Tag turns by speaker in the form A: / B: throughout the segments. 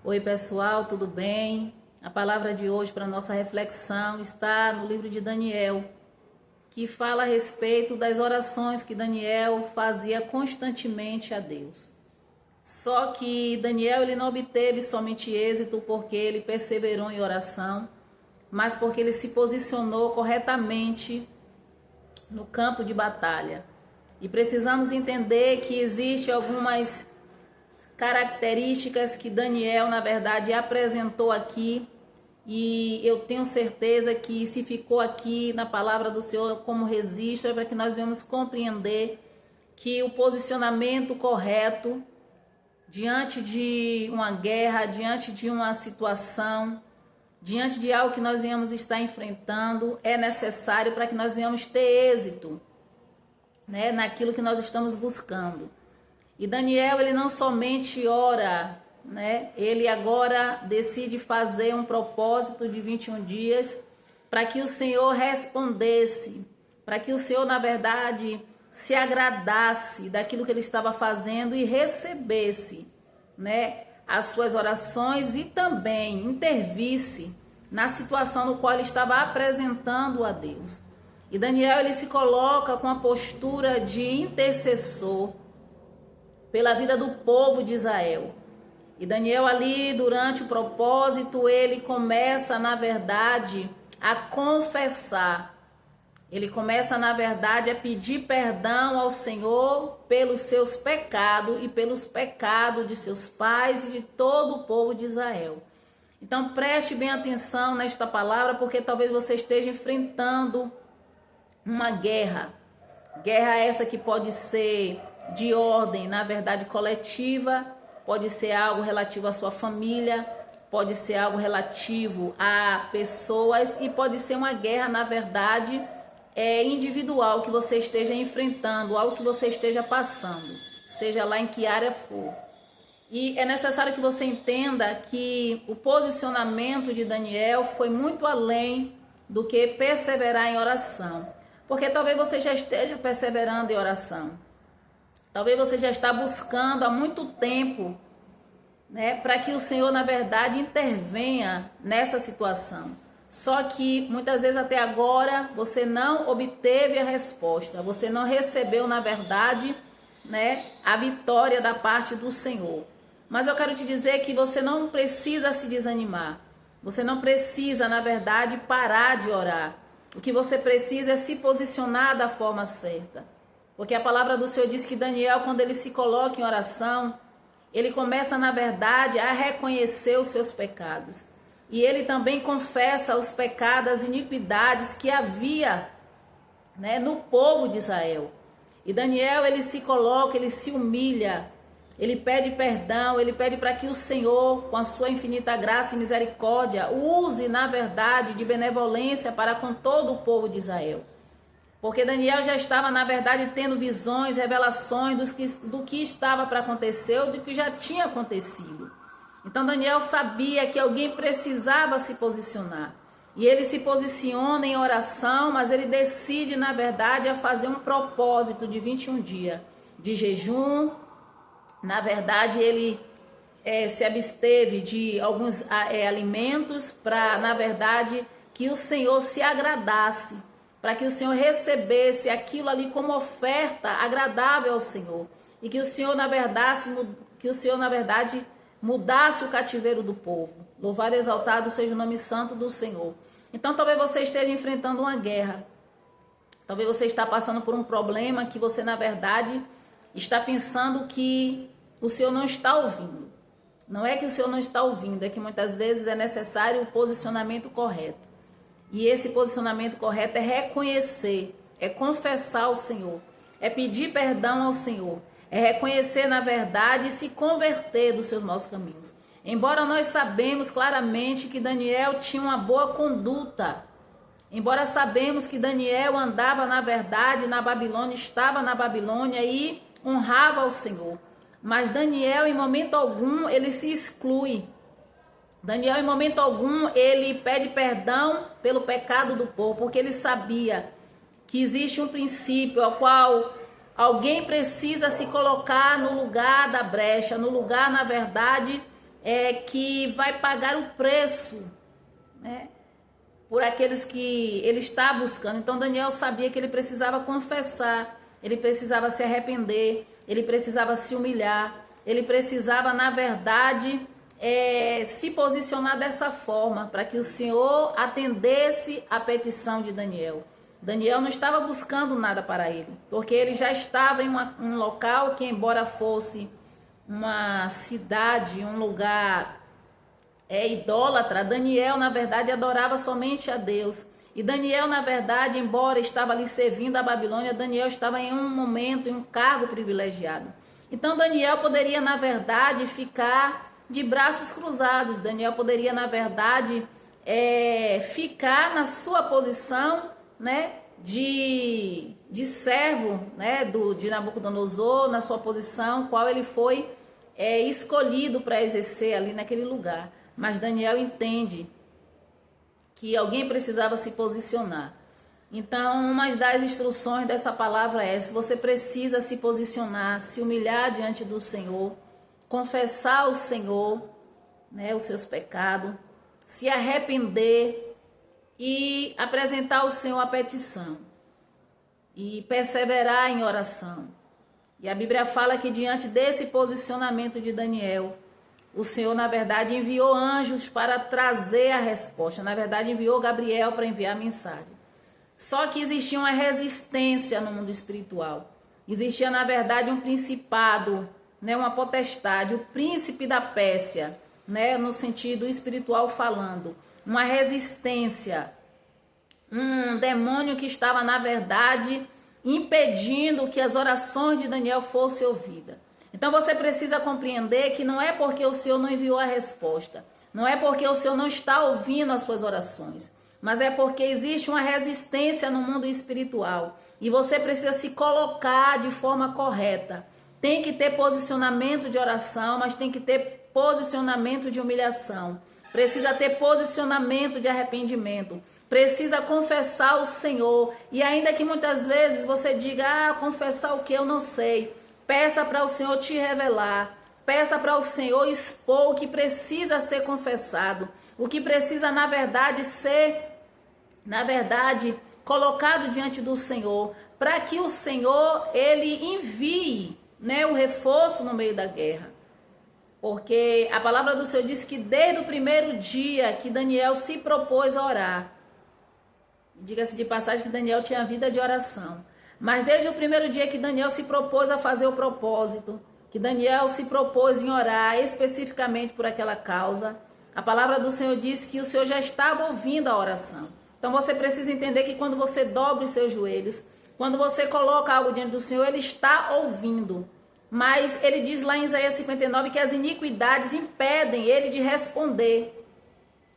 A: Oi pessoal, tudo bem? A palavra de hoje para nossa reflexão está no livro de Daniel, que fala a respeito das orações que Daniel fazia constantemente a Deus. Só que Daniel ele não obteve somente êxito porque ele perseverou em oração, mas porque ele se posicionou corretamente no campo de batalha. E precisamos entender que existem algumas características que Daniel, na verdade, apresentou aqui, e eu tenho certeza que se ficou aqui na palavra do Senhor como registro, é para que nós venhamos compreender que o posicionamento correto diante de uma guerra, diante de uma situação, diante de algo que nós venhamos estar enfrentando, é necessário para que nós venhamos ter êxito, né, naquilo que nós estamos buscando. E Daniel, ele não somente ora, né? Ele agora decide fazer um propósito de 21 dias para que o Senhor respondesse, para que o Senhor, na verdade, se agradasse daquilo que ele estava fazendo e recebesse, né, as suas orações e também intervisse na situação no qual ele estava apresentando a Deus. E Daniel, ele se coloca com a postura de intercessor pela vida do povo de Israel. E Daniel ali, durante o propósito, ele começa, na verdade, a confessar. Ele começa, na verdade, a pedir perdão ao Senhor pelos seus pecados e pelos pecados de seus pais e de todo o povo de Israel. Então, preste bem atenção nesta palavra, porque talvez você esteja enfrentando uma guerra. Guerra essa que pode ser de ordem, na verdade, coletiva, pode ser algo relativo à sua família, pode ser algo relativo a pessoas e pode ser uma guerra, na verdade, individual que você esteja enfrentando, algo que você esteja passando, seja lá em que área for. E é necessário que você entenda que o posicionamento de Daniel foi muito além do que perseverar em oração, porque talvez você já esteja perseverando em oração. Talvez você já está buscando há muito tempo, né, para que o Senhor, na verdade, intervenha nessa situação. Só que muitas vezes até agora você não obteve a resposta, você não recebeu, na verdade, né, a vitória da parte do Senhor. Mas eu quero te dizer que você não precisa se desanimar. Você não precisa, na verdade, parar de orar. O que você precisa é se posicionar da forma certa. Porque a palavra do Senhor diz que Daniel, quando ele se coloca em oração, ele começa, na verdade, a reconhecer os seus pecados. E ele também confessa os pecados, as iniquidades que havia, né, no povo de Israel. E Daniel, ele se coloca, ele se humilha, ele pede perdão, ele pede para que o Senhor, com a sua infinita graça e misericórdia, use, na verdade, de benevolência para com todo o povo de Israel. Porque Daniel já estava, na verdade, tendo visões, revelações do que estava para acontecer ou do que já tinha acontecido. Então Daniel sabia que alguém precisava se posicionar. E ele se posiciona em oração, mas ele decide, na verdade, a fazer um propósito de 21 dias de jejum. Na verdade, ele se absteve de alguns alimentos para, na verdade, que o Senhor se agradasse, para que o Senhor recebesse aquilo ali como oferta agradável ao Senhor. E que o Senhor, na verdade, mudasse o cativeiro do povo. Louvado e exaltado seja o nome santo do Senhor. Então, talvez você esteja enfrentando uma guerra. Talvez você está passando por um problema que você, na verdade, está pensando que o Senhor não está ouvindo. Não é que o Senhor não está ouvindo, é que muitas vezes é necessário o posicionamento correto. E esse posicionamento correto é reconhecer, é confessar ao Senhor, é pedir perdão ao Senhor, é reconhecer, na verdade, e se converter dos seus maus caminhos. Embora nós sabemos claramente que Daniel tinha uma boa conduta, embora sabemos que Daniel andava, na verdade, na Babilônia, estava na Babilônia e honrava ao Senhor. Mas Daniel, em momento algum, ele se exclui. Daniel, em momento algum, ele pede perdão pelo pecado do povo, porque ele sabia que existe um princípio ao qual alguém precisa se colocar no lugar da brecha, no lugar, na verdade, que vai pagar o preço, né, por aqueles que ele está buscando. Então Daniel sabia que ele precisava confessar, ele precisava se arrepender, ele precisava se humilhar, ele precisava, na verdade, se posicionar dessa forma, para que o Senhor atendesse a petição de Daniel. Daniel não estava buscando nada para ele, porque ele já estava em um local que, embora fosse uma cidade, um lugar idólatra, Daniel, na verdade, adorava somente a Deus. E Daniel, na verdade, embora estava ali servindo a Babilônia, Daniel estava em um momento, em um cargo privilegiado. Então Daniel poderia, na verdade, ficar de braços cruzados. Daniel poderia, na verdade, ficar na sua posição, né, de servo, né, de Nabucodonosor, na sua posição, qual ele foi escolhido para exercer ali naquele lugar. Mas Daniel entende que alguém precisava se posicionar. Então, uma das instruções dessa palavra é: se você precisa se posicionar, se humilhar diante do Senhor, confessar ao Senhor, né, os seus pecados, se arrepender e apresentar ao Senhor a petição e perseverar em oração. E a Bíblia fala que diante desse posicionamento de Daniel, o Senhor, na verdade, enviou anjos para trazer a resposta. Na verdade, enviou Gabriel para enviar a mensagem. Só que existia uma resistência no mundo espiritual. Existia, na verdade, um principado, né, uma potestade, o príncipe da Pérsia, né, no sentido espiritual falando. Uma resistência, um demônio que estava, na verdade, impedindo que as orações de Daniel fossem ouvidas. Então você precisa compreender que não é porque o Senhor não enviou a resposta, não é porque o Senhor não está ouvindo as suas orações, mas é porque existe uma resistência no mundo espiritual e você precisa se colocar de forma correta. Tem que ter posicionamento de oração, mas tem que ter posicionamento de humilhação. Precisa ter posicionamento de arrependimento. Precisa confessar ao Senhor. E ainda que muitas vezes você diga: confessar o que eu não sei. Peça para o Senhor te revelar. Peça para o Senhor expor o que precisa ser confessado. O que precisa, na verdade, ser, colocado diante do Senhor. Para que o Senhor, ele envie, né, o reforço no meio da guerra. Porque a palavra do Senhor diz que desde o primeiro dia que Daniel se propôs a orar, diga-se de passagem que Daniel tinha vida de oração, mas desde o primeiro dia que Daniel se propôs a fazer o propósito, que Daniel se propôs em orar especificamente por aquela causa, a palavra do Senhor diz que o Senhor já estava ouvindo a oração. Então você precisa entender que quando você dobra os seus joelhos, quando você coloca algo diante do Senhor, ele está ouvindo. Mas ele diz lá em Isaías 59 que as iniquidades impedem ele de responder.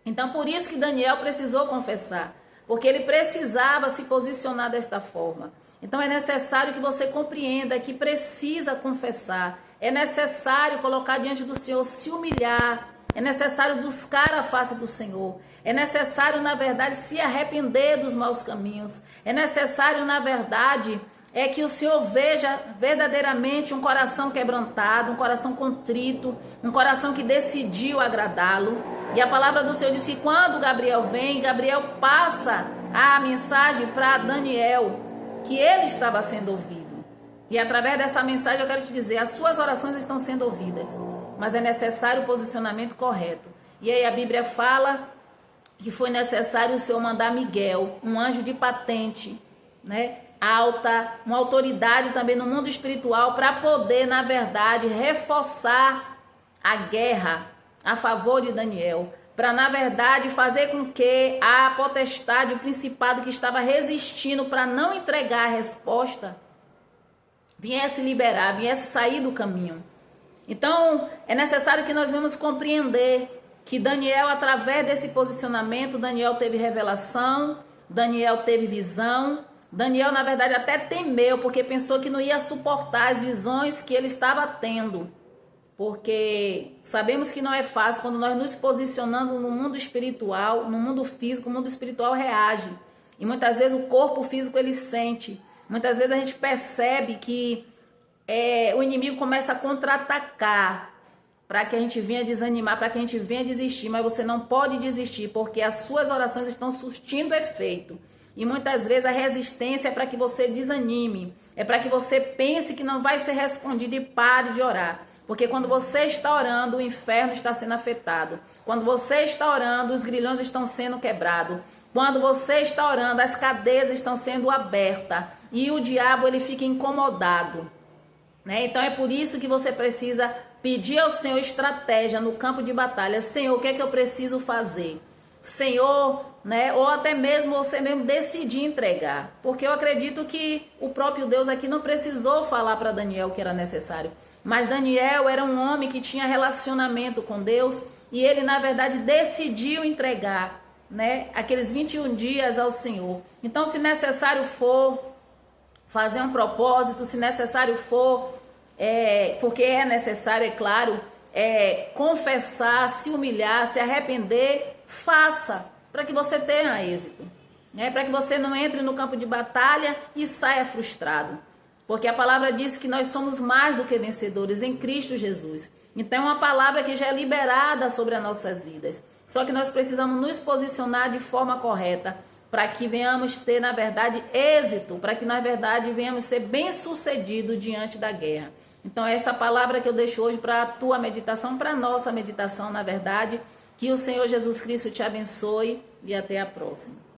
A: Então por isso que Daniel precisou confessar, porque ele precisava se posicionar desta forma. Então é necessário que você compreenda que precisa confessar, é necessário colocar diante do Senhor, se humilhar, é necessário buscar a face do Senhor, é necessário, na verdade, se arrepender dos maus caminhos, é necessário, na verdade, que o Senhor veja verdadeiramente um coração quebrantado, um coração contrito, um coração que decidiu agradá-lo. E a palavra do Senhor diz que quando Gabriel vem, Gabriel passa a mensagem para Daniel, que ele estava sendo ouvido. E através dessa mensagem eu quero te dizer, as suas orações estão sendo ouvidas, mas é necessário o posicionamento correto. E aí a Bíblia fala que foi necessário o Senhor mandar Miguel, um anjo de patente, né, alta, uma autoridade também no mundo espiritual, para poder, na verdade, reforçar a guerra a favor de Daniel, para, na verdade, fazer com que a potestade, o principado que estava resistindo para não entregar a resposta, viesse liberar, viesse sair do caminho. Então, é necessário que nós venhamos compreender que Daniel, através desse posicionamento, Daniel teve revelação, Daniel teve visão. Daniel, na verdade, até temeu, porque pensou que não ia suportar as visões que ele estava tendo. Porque sabemos que não é fácil quando nós nos posicionamos no mundo espiritual, no mundo físico, o mundo espiritual reage. E muitas vezes o corpo físico ele sente. Muitas vezes a gente percebe que o inimigo começa a contra-atacar. para que a gente venha desanimar, para que a gente venha desistir, mas você não pode desistir, porque as suas orações estão surtindo efeito. E muitas vezes a resistência é para que você desanime, é para que você pense que não vai ser respondido e pare de orar. Porque quando você está orando, o inferno está sendo afetado. Quando você está orando, os grilhões estão sendo quebrados. Quando você está orando, as cadeias estão sendo abertas. E o diabo ele fica incomodado. Né? Então é por isso que você precisa pedir ao Senhor estratégia no campo de batalha. Senhor, o que é que eu preciso fazer? Senhor, né? Ou até mesmo você mesmo decidir entregar. Porque eu acredito que o próprio Deus aqui não precisou falar para Daniel o que era necessário. Mas Daniel era um homem que tinha relacionamento com Deus e ele, na verdade, decidiu entregar, né, aqueles 21 dias ao Senhor. Então, se necessário for fazer um propósito, se necessário for, porque é necessário, é claro, confessar, se humilhar, se arrepender, faça, para que você tenha êxito, né? Para que você não entre no campo de batalha e saia frustrado. Porque a palavra diz que nós somos mais do que vencedores em Cristo Jesus. Então é uma palavra que já é liberada sobre as nossas vidas. Só que nós precisamos nos posicionar de forma correta para que venhamos ter, na verdade, êxito, para que, na verdade, venhamos ser bem-sucedidos diante da guerra. Então, esta palavra que eu deixo hoje para a tua meditação, para a nossa meditação, na verdade, que o Senhor Jesus Cristo te abençoe e até a próxima.